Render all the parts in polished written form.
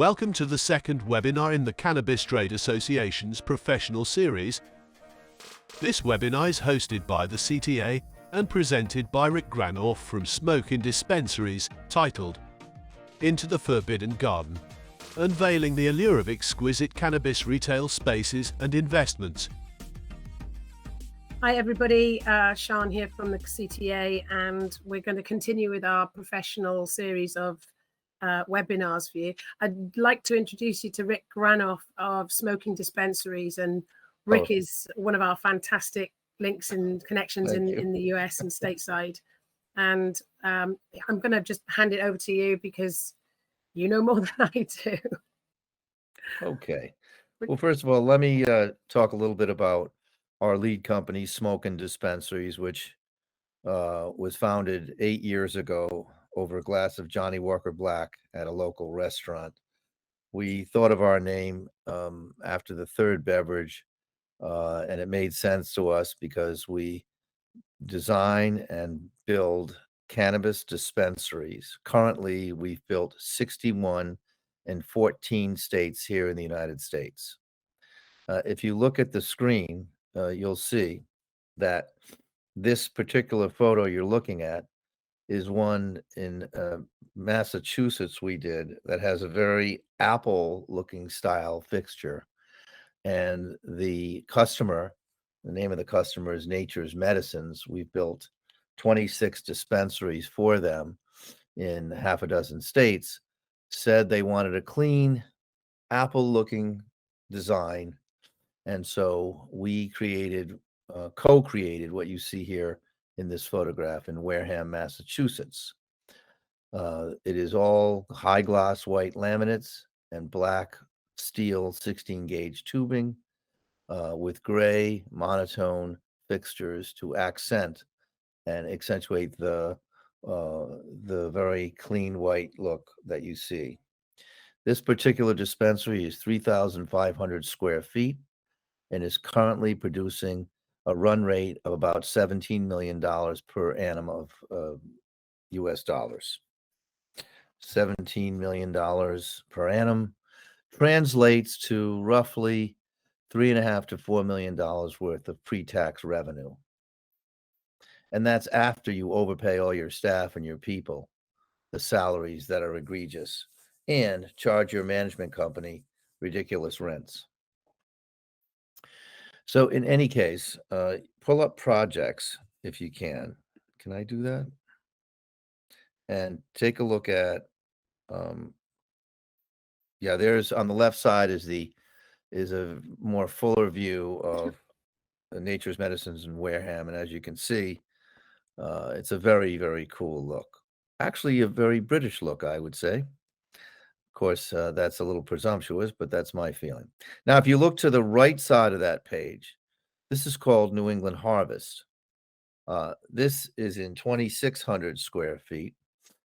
Welcome to the second webinar in the Cannabis Trade Association's professional series. This webinar is hosted by the CTA and presented by Rick Granoff from Smoking Dispensaries, titled Into the Forbidden Garden, Unveiling the Allure of Exquisite Cannabis Retail Spaces and Investments. Hi everybody, Sean here from the CTA, and we're going to continue with our professional series of webinars for you. I'd like to introduce you to Rick Granoff of Smoking Dispensaries, and Rick is one of our fantastic links and connections in the US and stateside. And I'm going to just hand it over to you because you know more than I do. Okay. Well, first of all, let me talk a little bit about our lead company, Smoking Dispensaries, which was founded 8 years ago over a glass of Johnny Walker Black at a local restaurant. We thought of our name after the third beverage, and it made sense to us because we design and build cannabis dispensaries. Currently, we've built 61 in 14 states here in the United States. If you look at the screen, you'll see that this particular photo you're looking at is one in Massachusetts we did that has a very apple-looking style fixture. And the customer, the name of the customer is Nature's Medicines. We've built 26 dispensaries for them in half a dozen states, said they wanted a clean, apple-looking design. And so we co-created what you see here in this photograph in Wareham, Massachusetts. It is all high gloss white laminates and black steel 16 gauge tubing with gray monotone fixtures to accent and accentuate the very clean white look that you see. This particular dispensary is 3,500 square feet and is currently producing a run rate of about $17 million per annum of US dollars. $17 million per annum translates to roughly $3.5 to $4 million worth of pre-tax revenue. And that's after you overpay all your staff and your people, the salaries that are egregious, and charge your management company ridiculous rents. So in any case, pull up projects if you can. Can I do that? And take a look at, there's on the left side is a more fuller view of Nature's Medicines in Wareham. And as you can see, it's a very, very cool look. Actually, a very British look, I would say. Of course, that's a little presumptuous, but that's my feeling. Now, if you look to the right side of that page, this is called New England Harvest. This is in 2,600 square feet.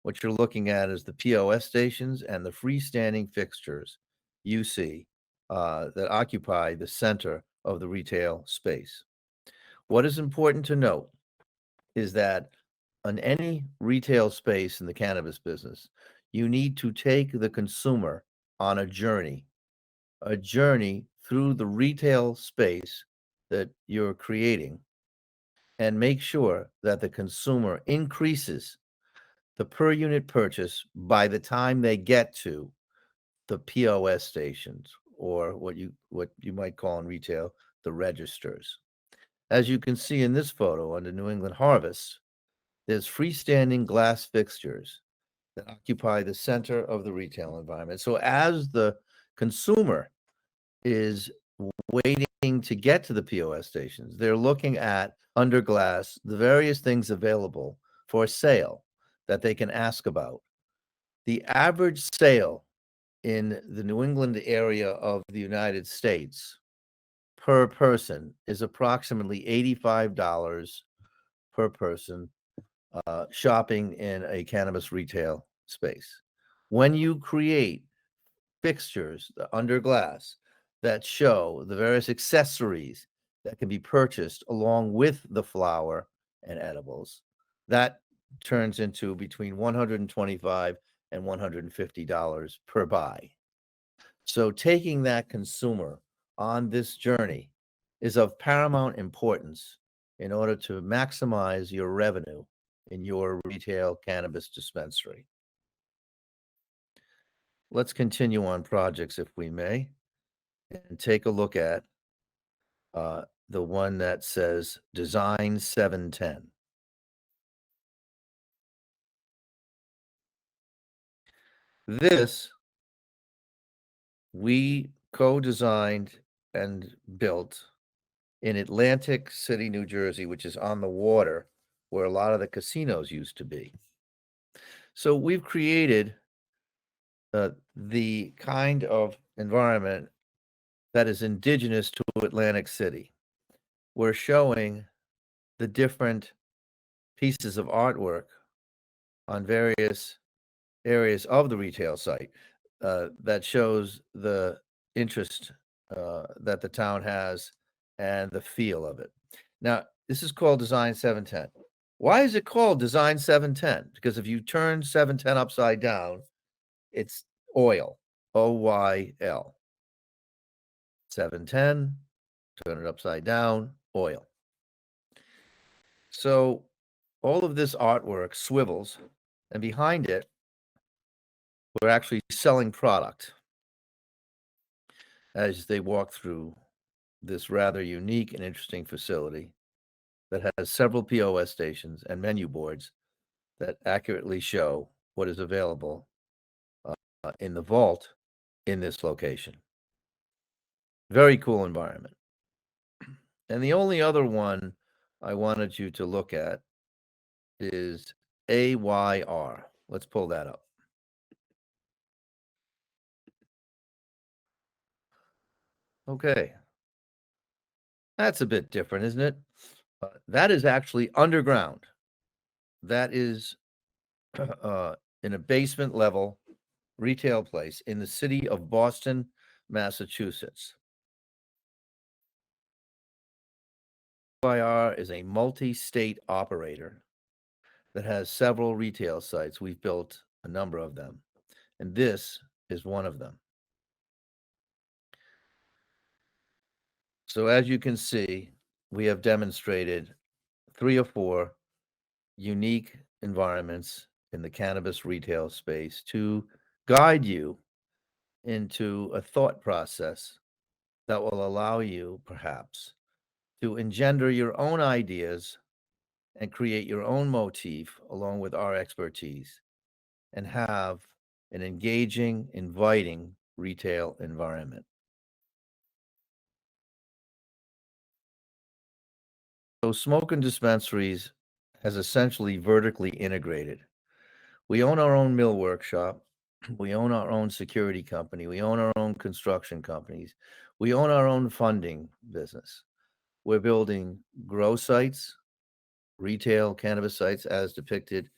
What you're looking at is the POS stations and the freestanding fixtures you see that occupy the center of the retail space. What is important to note is that on any retail space in the cannabis business, you need to take the consumer on a journey through the retail space that you're creating, and make sure that the consumer increases the per unit purchase by the time they get to the POS stations, or what you might call in retail the registers. As you can see in this photo under New England Harvest, there's freestanding glass fixtures that occupy the center of the retail environment. So as the consumer is waiting to get to the POS stations, they're looking at under glass the various things available for sale that they can ask about. The average sale in the New England area of the United States per person is approximately $85 per person shopping in a cannabis retail space. When you create fixtures under glass that show the various accessories that can be purchased along with the flower and edibles, that turns into between $125 and $150 per buy. So taking that consumer on this journey is of paramount importance in order to maximize your revenue in your retail cannabis dispensary. Let's continue on projects, if we may, and take a look at the one that says Design 710. This we co-designed and built in Atlantic City, New Jersey, which is on the water where a lot of the casinos used to be. So we've created the kind of environment that is indigenous to Atlantic City. We're showing the different pieces of artwork on various areas of the retail site that shows the interest that the town has and the feel of it. Now, this is called Design 710. Why is it called Design 710? Because if you turn 710 upside down, it's oil, OYL. 710, turn it upside down, oil. So all of this artwork swivels, and behind it, we're actually selling product as they walk through this rather unique and interesting facility that has several POS stations and menu boards that accurately show what is available in the vault in this location. Very cool environment. And the only other one I wanted you to look at is AYR. Let's pull that up. Okay. That's a bit different, isn't it? That is actually underground. That is in a basement level retail place in the city of Boston, Massachusetts. AYR is a multi-state operator that has several retail sites. We've built a number of them, and this is one of them. So as you can see, we have demonstrated 3 or 4 unique environments in the cannabis retail space to guide you into a thought process that will allow you, perhaps, to engender your own ideas and create your own motif along with our expertise and have an engaging, inviting retail environment. So Smoke and Dispensaries has essentially vertically integrated. We own our own mill workshop. We own our own security company. We own our own construction companies. We own our own funding business. We're building grow sites, retail cannabis sites as depicted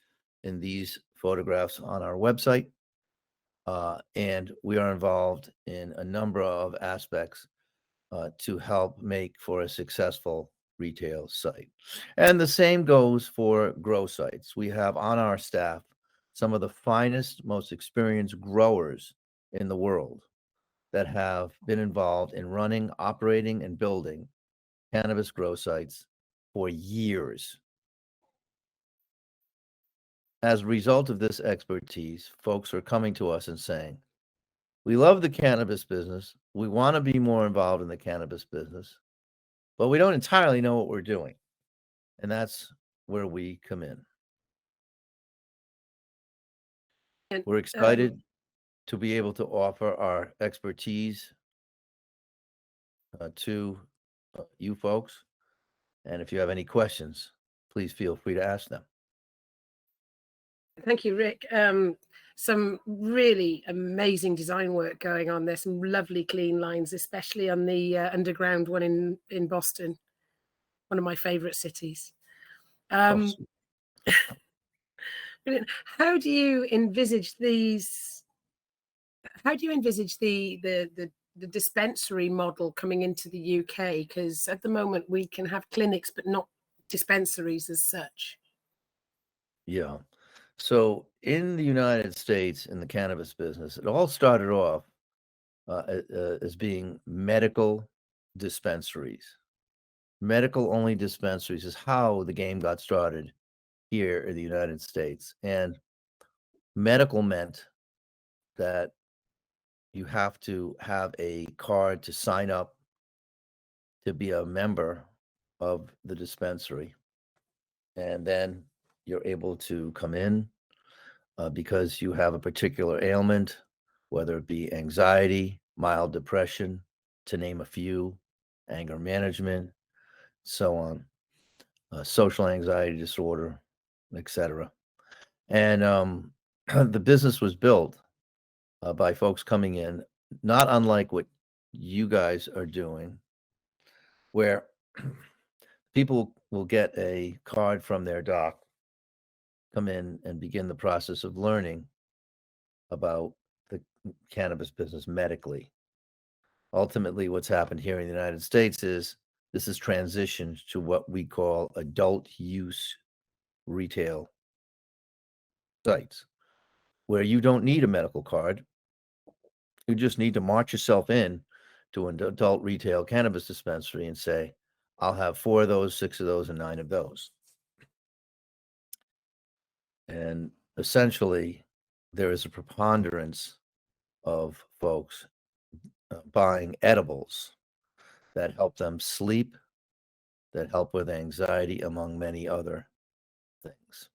in these photographs on our website. And we are involved in a number of aspects to help make for a successful retail site. And the same goes for grow sites. We have on our staff some of the finest, most experienced growers in the world that have been involved in running, operating, and building cannabis grow sites for years. As a result of this expertise, folks are coming to us and saying, we love the cannabis business. We want to be more involved in the cannabis business, but we don't entirely know what we're doing. And that's where we come in. And, We're excited to be able to offer our expertise to you folks. And if you have any questions, please feel free to ask them. Thank you, Rick. Some really amazing design work going on. There's some lovely clean lines, especially on the underground one in Boston, one of my favorite cities. Brilliant. How do you envisage these? How do you envisage the dispensary model coming into the UK? Because at the moment we can have clinics, but not dispensaries as such. Yeah. So in the United States, in the cannabis business, it all started off as being medical dispensaries. Medical only dispensaries is how the game got started here in the United States. And medical meant that you have to have a card to sign up to be a member of the dispensary. And then you're able to come in because you have a particular ailment, whether it be anxiety, mild depression, to name a few, anger management, so on, social anxiety disorder, etc. And the business was built by folks coming in, not unlike what you guys are doing, where people will get a card from their doc, come in and begin the process of learning about the cannabis business medically. Ultimately, what's happened here in the United States is this has transitioned to what we call adult use retail sites, where you don't need a medical card. You just need to march yourself in to an adult retail cannabis dispensary and say, I'll have 4 of those, 6 of those, and 9 of those. And essentially, there is a preponderance of folks buying edibles that help them sleep, that help with anxiety, among many other things.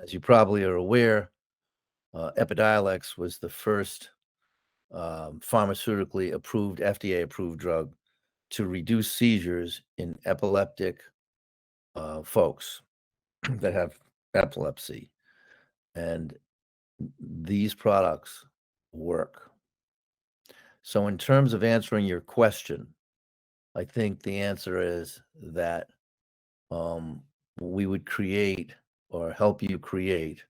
As you probably are aware, Epidiolex was the first pharmaceutically approved, FDA approved drug to reduce seizures in epileptic folks that have epilepsy. And these products work. So in terms of answering your question, I think the answer is that we would create or help you create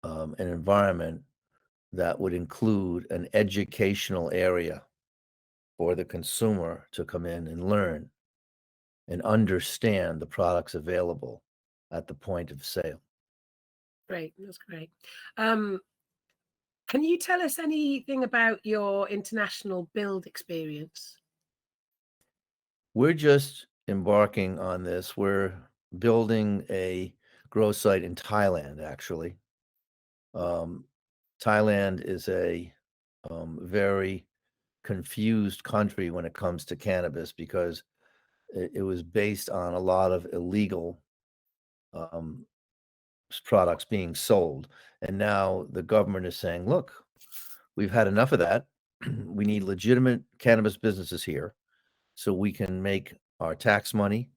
an environment that would include an educational area for the consumer to come in and learn and understand the products available at the point of sale. Great, that's great. Can you tell us anything about your international build experience? We're just embarking on this. We're building a grow site in Thailand, actually. Thailand is a very confused country when it comes to cannabis because it was based on a lot of illegal products being sold. And now the government is saying, look, we've had enough of that. We need legitimate cannabis businesses here so we can make our tax money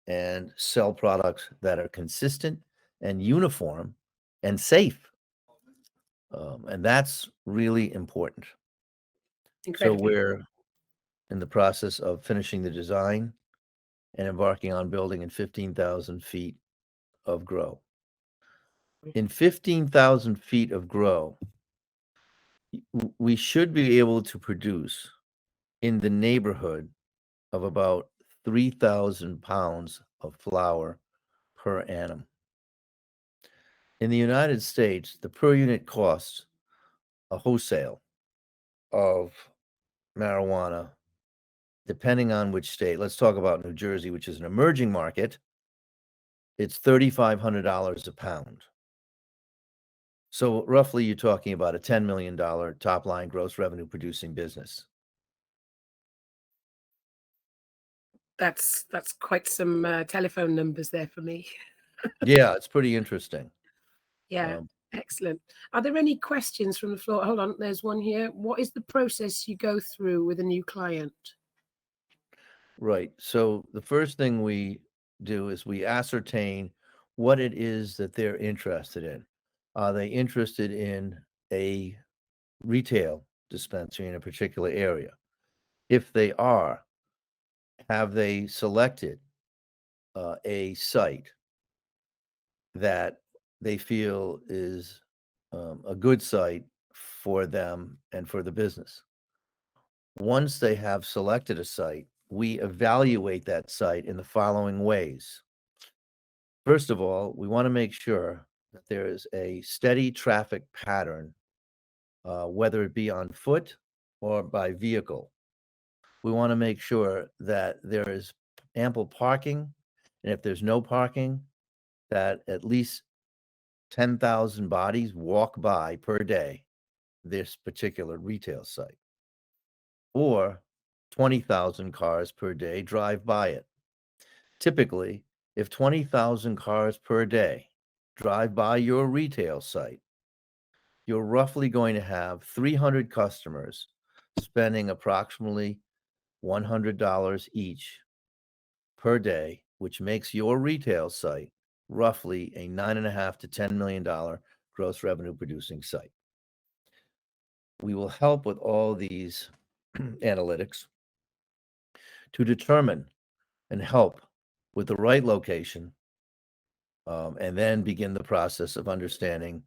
and sell products that are consistent and uniform and safe. And that's really important. So Incredibly. we're in the process of finishing the design and embarking on building in 15,000 feet of grow. In 15,000 feet of grow, we should be able to produce in the neighborhood of about 3,000 pounds of flower per annum. In the United States, the per unit cost, a wholesale of marijuana, depending on which state, let's talk about New Jersey, which is an emerging market, it's $3,500 a pound. So roughly you're talking about a $10 million top line gross revenue producing business. That's quite some telephone numbers there for me. Yeah, it's pretty interesting. Yeah, excellent. Are there any questions from the floor? Hold on, there's one here. What is the process you go through with a new client? Right. So the first thing we do is we ascertain what it is that they're interested in. Are they interested in a retail dispensary in a particular area? If they are, have they selected a site that they feel is a good site for them and for the business? Once they have selected a site, we evaluate that site in the following ways. First of all, we want to make sure that there is a steady traffic pattern whether it be on foot or by vehicle. We want to make sure that there is ample parking, and if there's no parking, that at least 10,000 bodies walk by per day this particular retail site, or 20,000 cars per day drive by it. Typically, if 20,000 cars per day drive by your retail site, you're roughly going to have 300 customers spending approximately $100 each per day, which makes your retail site roughly a $9.5 to $10 million gross revenue producing site. We will help with all these analytics to determine and help with the right location, and then begin the process of understanding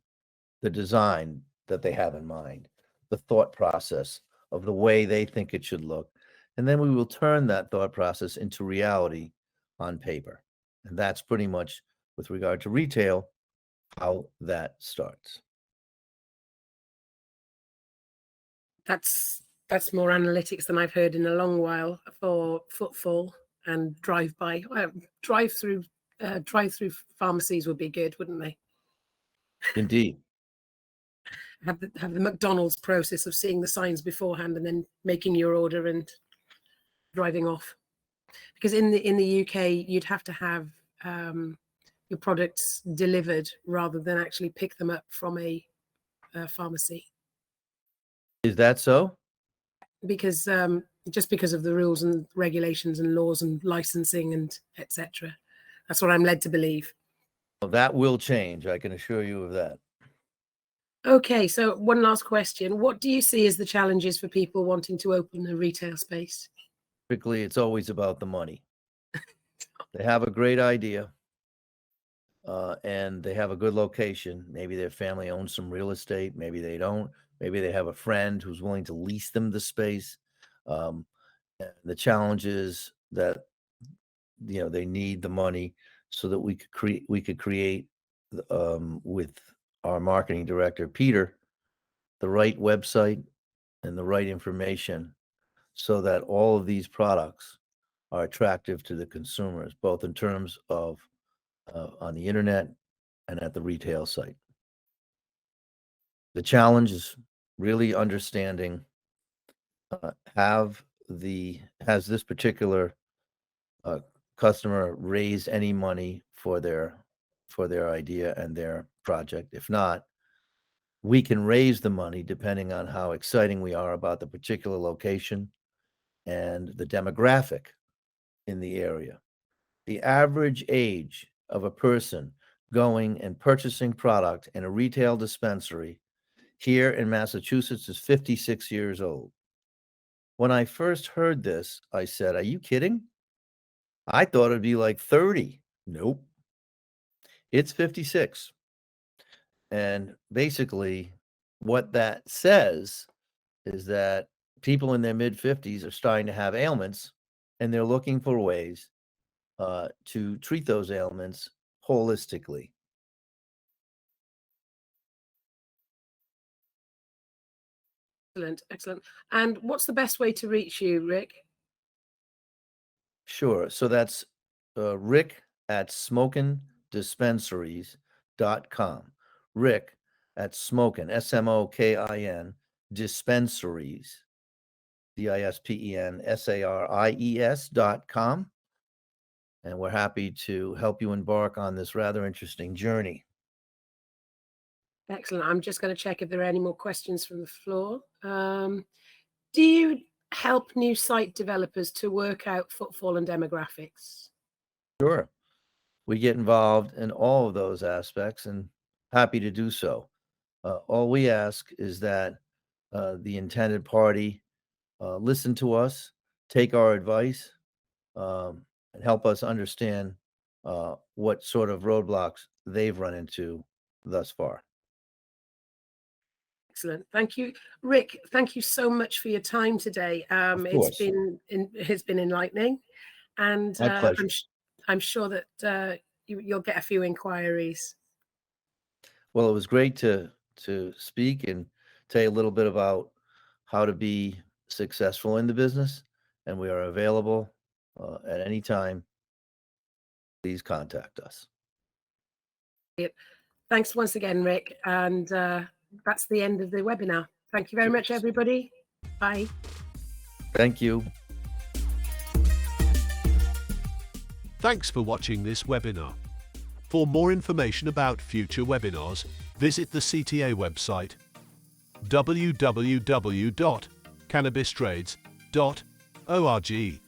the design that they have in mind, the thought process of the way they think it should look. And then we will turn that thought process into reality on paper. And that's pretty much, with regard to retail, how that starts. That's more analytics than I've heard in a long while for footfall and drive-by. Drive-through pharmacies would be good, wouldn't they? Indeed. Have the McDonald's process of seeing the signs beforehand and then making your order and driving off. Because in the UK, you'd have to have your products delivered rather than actually pick them up from a pharmacy. Is that so? Because just because of the rules and regulations and laws and licensing and etc. That's what I'm led to believe. Well, that will change. I can assure you of that. Okay, so one last question. What do you see as the challenges for people wanting to open a retail space? Typically, it's always about the money. They have a great idea, and they have a good location. Maybe their family owns some real estate. Maybe they don't. Maybe they have a friend who's willing to lease them the space. And the challenge is that they need the money so that we could create with our marketing director Peter the right website and the right information so that all of these products are attractive to the consumers, both in terms of on the internet and at the retail site. The challenge is really understanding has this particular customer raised any money for their idea and their project. If not, we can raise the money depending on how exciting we are about the particular location and the demographic in the area. The average age of a person going and purchasing product in a retail dispensary here in Massachusetts is 56 years old. When I first heard this, I said, "Are you kidding? I thought it'd be like 30. Nope. It's 56. And basically, what that says is that people in their mid-50s are starting to have ailments, and they're looking for ways to treat those ailments holistically. Excellent, excellent. And what's the best way to reach you, Rick? Sure. So that's Rick at smokindispensaries.com. Rick at Smokin, SMOKIN, dispensaries, DISPENSARIES.com. And we're happy to help you embark on this rather interesting journey. Excellent. I'm just going to check if there are any more questions from the floor. Do you help new site developers to work out footfall and demographics? Sure. We get involved in all of those aspects and happy to do so. All we ask is that the intended party listen to us, take our advice, and help us understand what sort of roadblocks they've run into thus far. Excellent. Thank you, Rick. Thank you so much for your time today. course. It's been enlightening, and My pleasure. I'm sure that you'll get a few inquiries. Well, it was great to speak and tell you a little bit about how to be successful in the business, and we are available at any time. Please contact us. Thanks once again, Rick. And that's the end of the webinar. Thank you very much, everybody. Bye. Thank you. Thanks for watching this webinar. For more information about future webinars, visit the CTA website www.cannabistrades.org.